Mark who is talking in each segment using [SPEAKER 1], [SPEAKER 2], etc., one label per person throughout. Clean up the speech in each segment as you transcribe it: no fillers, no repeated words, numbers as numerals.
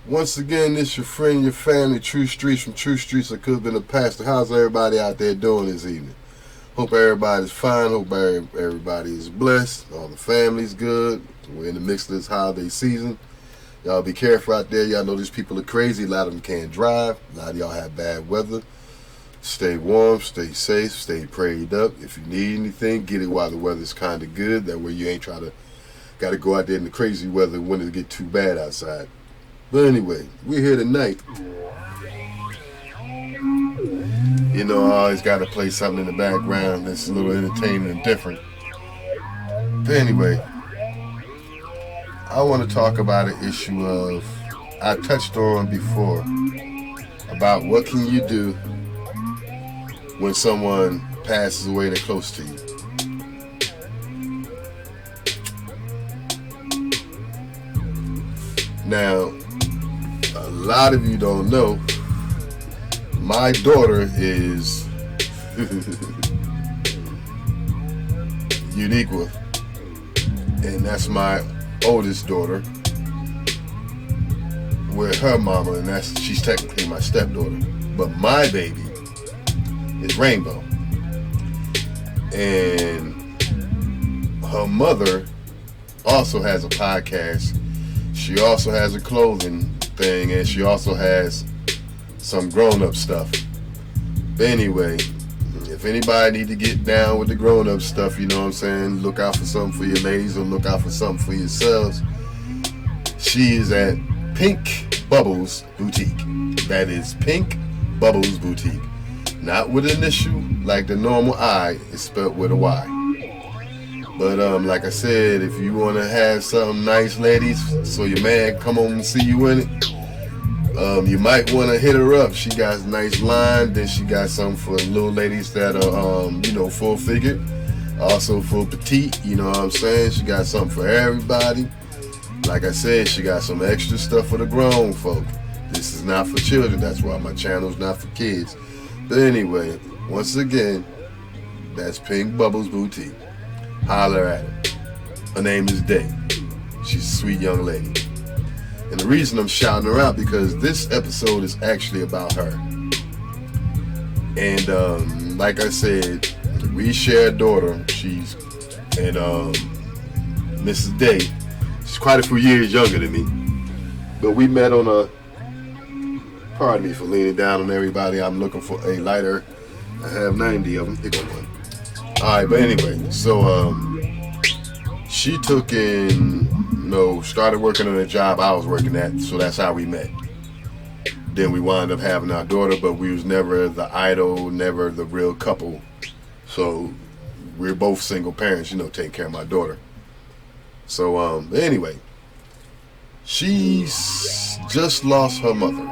[SPEAKER 1] Once again, this your friend, your family, True Streets from True Streets. I could have been a pastor. How's everybody out there doing this evening? Hope everybody's fine. Hope everybody is blessed. All the family's good. We're in the midst of this holiday season. Y'all be careful out there. Y'all know these people are crazy. A lot of them can't drive. A lot of y'all have bad weather. Stay warm, stay safe, stay prayed up. If you need anything, get it while the weather's kind of good. That way you ain't got to go out there in the crazy weather when it get too bad outside. But anyway, we're here tonight. You know, I always got to play something in the background that's a little entertaining and different. But anyway, I want to talk about an issue of, I touched on before, about what can you do when someone passes away that's close to you. Now, a lot of you don't know, my daughter is unique with, and that's my oldest daughter, with her mama, and she's technically my stepdaughter. But my baby is Rainbow, and her mother also has a podcast. She also has a clothing thing, and she also has some grown-up stuff. But anyway, if anybody need to get down with the grown-up stuff, you know what I'm saying, look out for something for your ladies or look out for something for yourselves. She is at Pynk Bubbles Boutique. That is Pynk Bubbles Boutique. Not with an initial like the normal I, it's spelled with a Y. But like I said, if you want to have something nice, ladies, so your man come home and see you in it, you might want to hit her up. She got a nice line. Then she got something for little ladies that are, full figured. Also for petite, you know what I'm saying? She got something for everybody. Like I said, she got some extra stuff for the grown folk. This is not for children. That's why my channel's not for kids. But anyway, once again, that's Pynk Bubbles Boutique. Holler at her. Her name is Day. She's a sweet young lady. And the reason I'm shouting her out because this episode is actually about her. And like I said, we share a daughter. And Mrs. Day, she's quite a few years younger than me. But we met on pardon me for leaning down on everybody. I'm looking for a lighter. I have 90 of them. Here go one. Alright, but anyway, so she took started working on a job I was working at, so that's how we met. Then we wound up having our daughter, but we was never the idol, never the real couple. So we're both single parents, taking care of my daughter. So anyway, she's just lost her mother.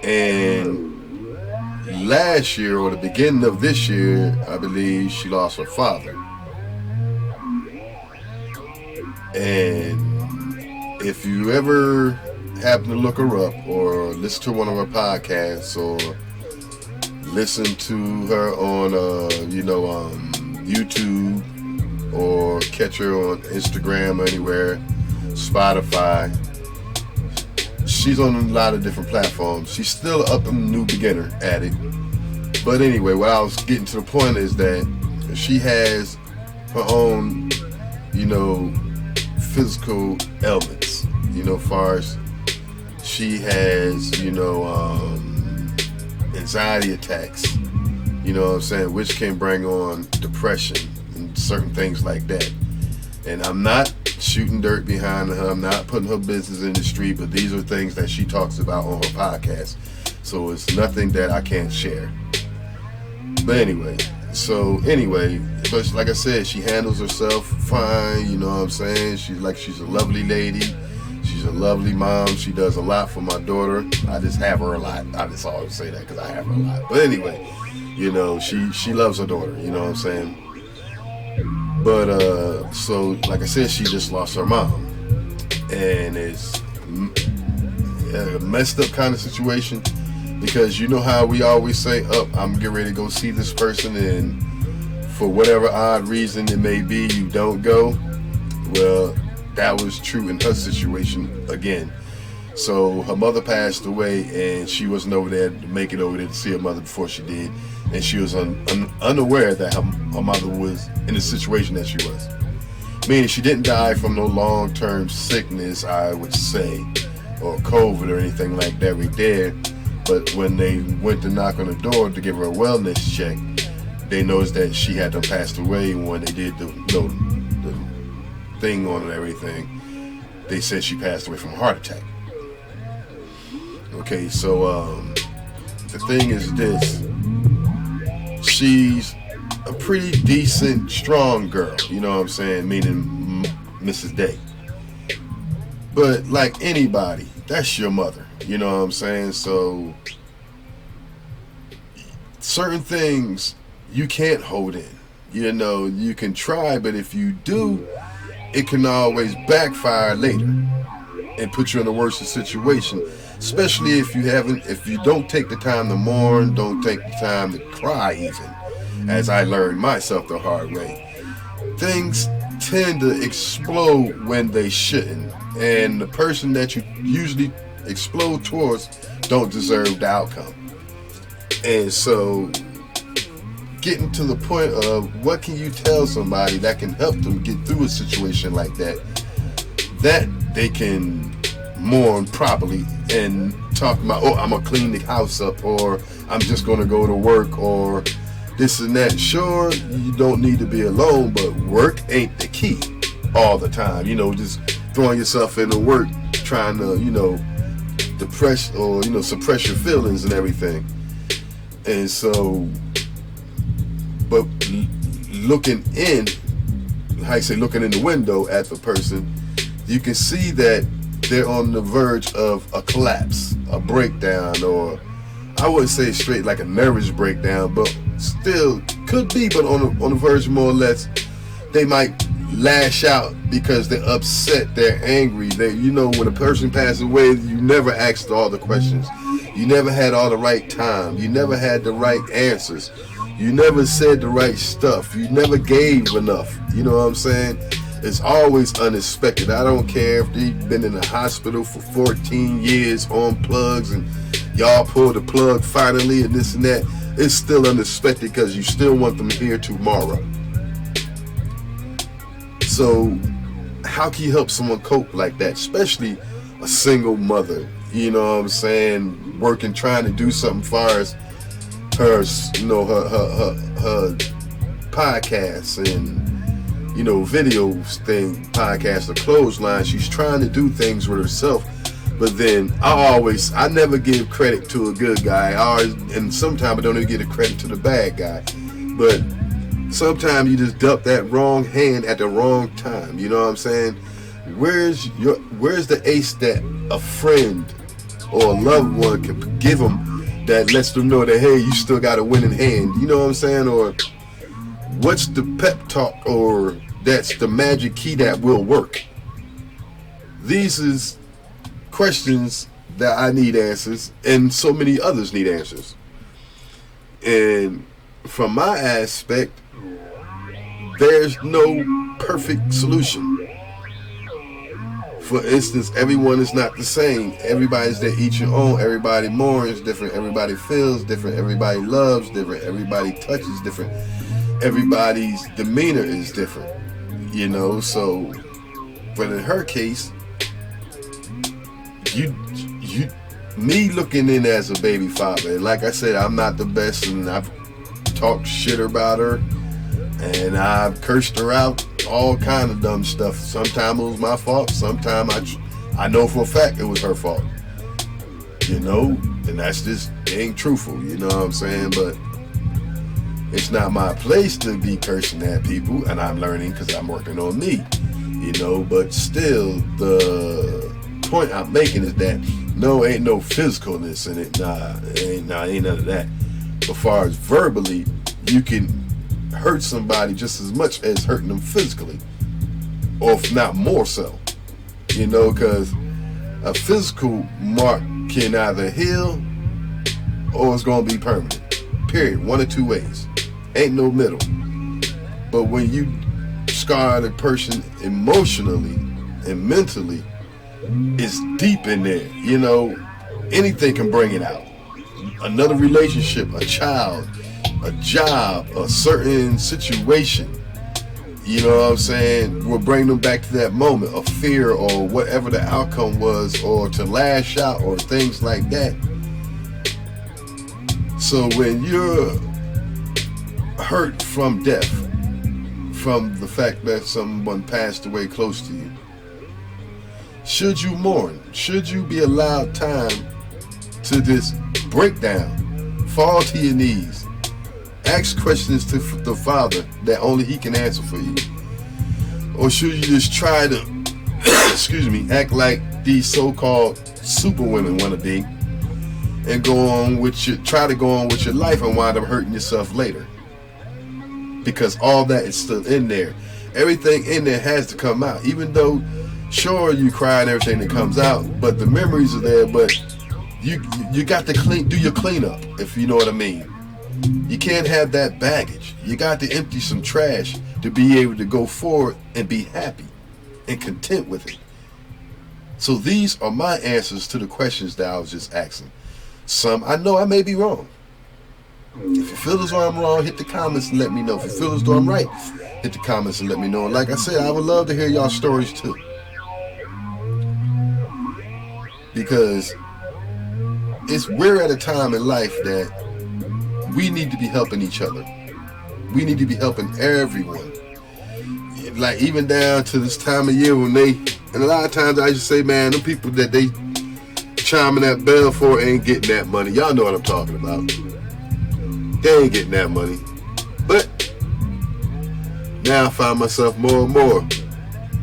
[SPEAKER 1] And last year, or the beginning of this year, I believe she lost her father. And if you ever happen to look her up or listen to one of her podcasts or listen to her on YouTube or catch her on Instagram or anywhere, Spotify, she's on a lot of different platforms. She's still up and new beginner at it. But anyway, what I was getting to the point is that she has her own, physical ailments. Far as she has, anxiety attacks, which can bring on depression and certain things like that. And I'm not shooting dirt behind her. I'm not putting her business in the street, but these are things that she talks about on her podcast. So it's nothing that I can't share. But anyway, but like I said, she handles herself fine, you know what I'm saying? She's a lovely lady. She's a lovely mom. She does a lot for my daughter. I just have her a lot. I just always say that because I have her a lot. But anyway, she loves her daughter, you know what I'm saying? But, so, like I said, she just lost her mom. And it's a messed up kind of situation because you know how we always say, I'm getting ready to go see this person, and for whatever odd reason it may be, you don't go. Well, that was true in her situation again. So her mother passed away, and she wasn't over there to make it over there to see her mother before she did, and she was unaware that her mother was in the situation that she was. Meaning she didn't die from no long-term sickness, I would say, or COVID or anything like that right there. But when they went to knock on the door to give her a wellness check, they noticed that she had done passed away. And when they did the thing on and everything, they said she passed away from a heart attack. Okay, so the thing is this. She's a pretty decent, strong girl, you know what I'm saying? Meaning Mrs. Day. But like anybody, that's your mother, you know what I'm saying? So certain things you can't hold in. You know, you can try, but if you do, it can always backfire later and put you in a worse situation. Especially if you don't take the time to mourn, don't take the time to cry even, as I learned myself the hard way. Things tend to explode when they shouldn't, and the person that you usually explode towards don't deserve the outcome. And so getting to the point of what can you tell somebody that can help them get through a situation like that they can mourn properly and talk about, oh, I'm gonna clean the house up, or I'm just gonna go to work, or this and that. Sure, you don't need to be alone, but work ain't the key all the time. You know, just throwing yourself into work, trying to, you know, depress or, you know, suppress your feelings and everything. And so, but looking in, how you say, looking in the window at the person, you can see that they're on the verge of a collapse, a breakdown, or I wouldn't say straight like a nervous breakdown, but still could be, but on the verge more or less, they might lash out because they're upset, they're angry. You know, when a person passes away, you never asked all the questions. You never had all the right time. You never had the right answers. You never said the right stuff. You never gave enough. You know what I'm saying? It's always unexpected. I don't care if they've been in the hospital for 14 years on plugs and y'all pulled the plug finally and this and that. It's still unexpected because you still want them here tomorrow. So how can you help someone cope like that? Especially a single mother, you know what I'm saying? Working, trying to do something as far as her, you know, her podcasts and, you know, videos thing, podcast, or clothesline. She's trying to do things with herself, but then I never give credit to a good guy. And sometimes I don't even give the credit to the bad guy. But sometimes you just dealt that wrong hand at the wrong time. You know what I'm saying? Where's the ace that a friend or a loved one can give them that lets them know that, hey, you still got a winning hand? You know what I'm saying? Or what's the pep talk, or that's the magic key that will work? These is questions that I need answers, and so many others need answers. And from my aspect, there's no perfect solution. For instance, everyone is not the same. Everybody's there each your own. Everybody mourns different. Everybody feels different. Everybody loves different. Everybody touches different. Everybody's demeanor is different, you know. So, but in her case, me looking in as a baby father, and like I said, I'm not the best, and I've talked shit about her, and I've cursed her out, all kind of dumb stuff. Sometimes it was my fault. Sometimes I know for a fact it was her fault, you know, and that's just being truthful, you know what I'm saying? But it's not my place to be cursing at people, and I'm learning because I'm working on me, you know. But still, the point I'm making is that no, ain't no physicalness in it. Ain't none of that. As far as verbally, you can hurt somebody just as much as hurting them physically, or if not more so, you know, because a physical mark can either heal or it's going to be permanent. Period. One or two ways. Ain't no middle. But when you scar the person emotionally, and mentally is deep in there. You know, anything can bring it out. Another relationship, a child, a job, a certain situation, you know what I'm saying, will bring them back to that moment of fear or whatever the outcome was, or to lash out or things like that. So when you're hurt from death, from the fact that someone passed away close to you, should you mourn? Should you be allowed time to just break down, fall to your knees, ask questions to the Father that only He can answer for you? Or should you just try to, act like these so-called super women want to be, and try to go on with your life and wind up hurting yourself later? Because all that is still in there. Everything in there has to come out. Even though, sure, you cry and everything that comes out, but the memories are there. But you got to do your cleanup, if you know what I mean. You can't have that baggage. You got to empty some trash to be able to go forward and be happy and content with it. So these are my answers to the questions that I was just asking. Some I know I may be wrong. If you feel as though I'm wrong, hit the comments and let me know. If you feel as though I'm right, hit the comments and let me know. And like I said, I would love to hear y'all stories too. Because we're at a time in life that we need to be helping each other. We need to be helping everyone. Like even down to this time of year when and a lot of times I just say, man, them people that they chiming that bell for ain't getting that money. Y'all know what I'm talking about. They ain't getting that money. But now I find myself more and more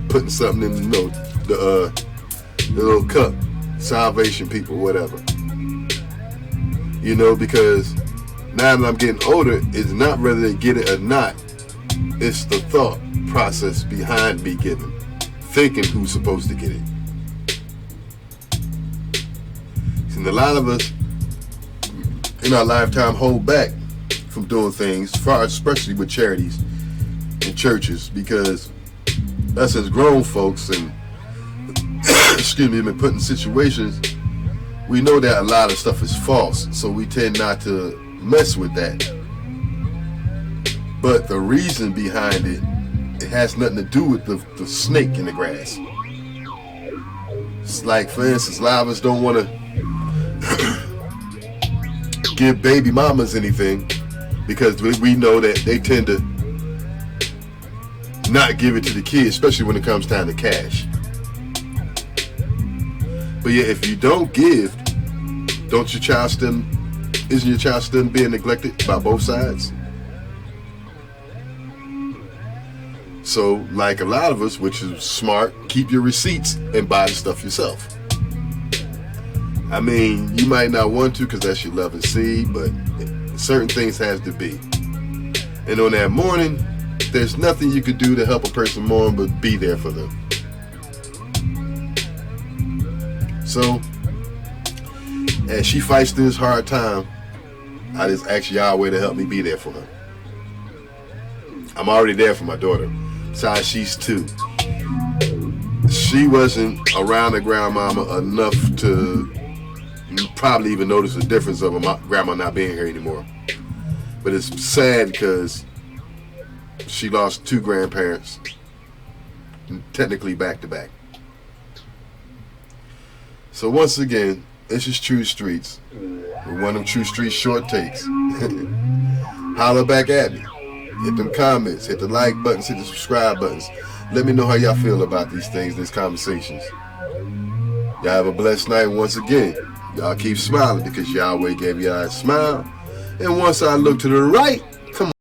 [SPEAKER 1] putting something in the little cup, salvation people, whatever. You know, because now that I'm getting older, it's not whether they get it or not. It's the thought process behind me giving, thinking who's supposed to get it. And a lot of us in our lifetime hold back from doing things, especially with charities and churches, because us as grown folks and been put in situations, we know that a lot of stuff is false, so we tend not to mess with that. But the reason behind it has nothing to do with the snake in the grass. It's like, for instance, a lot of us don't want to give baby mamas anything because we know that they tend to not give it to the kids, especially when it comes time to cash. But yeah, if you don't give, isn't your child still being neglected by both sides? So, like a lot of us, which is smart, keep your receipts and buy the stuff yourself. I mean, you might not want to because that's your love and seed, but certain things have to be. And on that morning, there's nothing you could do to help a person mourn but be there for them. So, as she fights through this hard time, I just ask Yahweh to help me be there for her. I'm already there for my daughter. Besides, she's 2. She wasn't around her grandmama enough to probably even notice the difference of my grandma not being here anymore. But it's sad because she lost 2 grandparents, technically back to back. So once again, this is True Streets. One of them True Streets short takes. Holler back at me. Hit them comments, hit the like buttons, hit the subscribe buttons. Let me know how y'all feel about these things, these conversations. Y'all have a blessed night once again. Y'all keep smiling because Yahweh gave y'all a smile. And once I look to the right,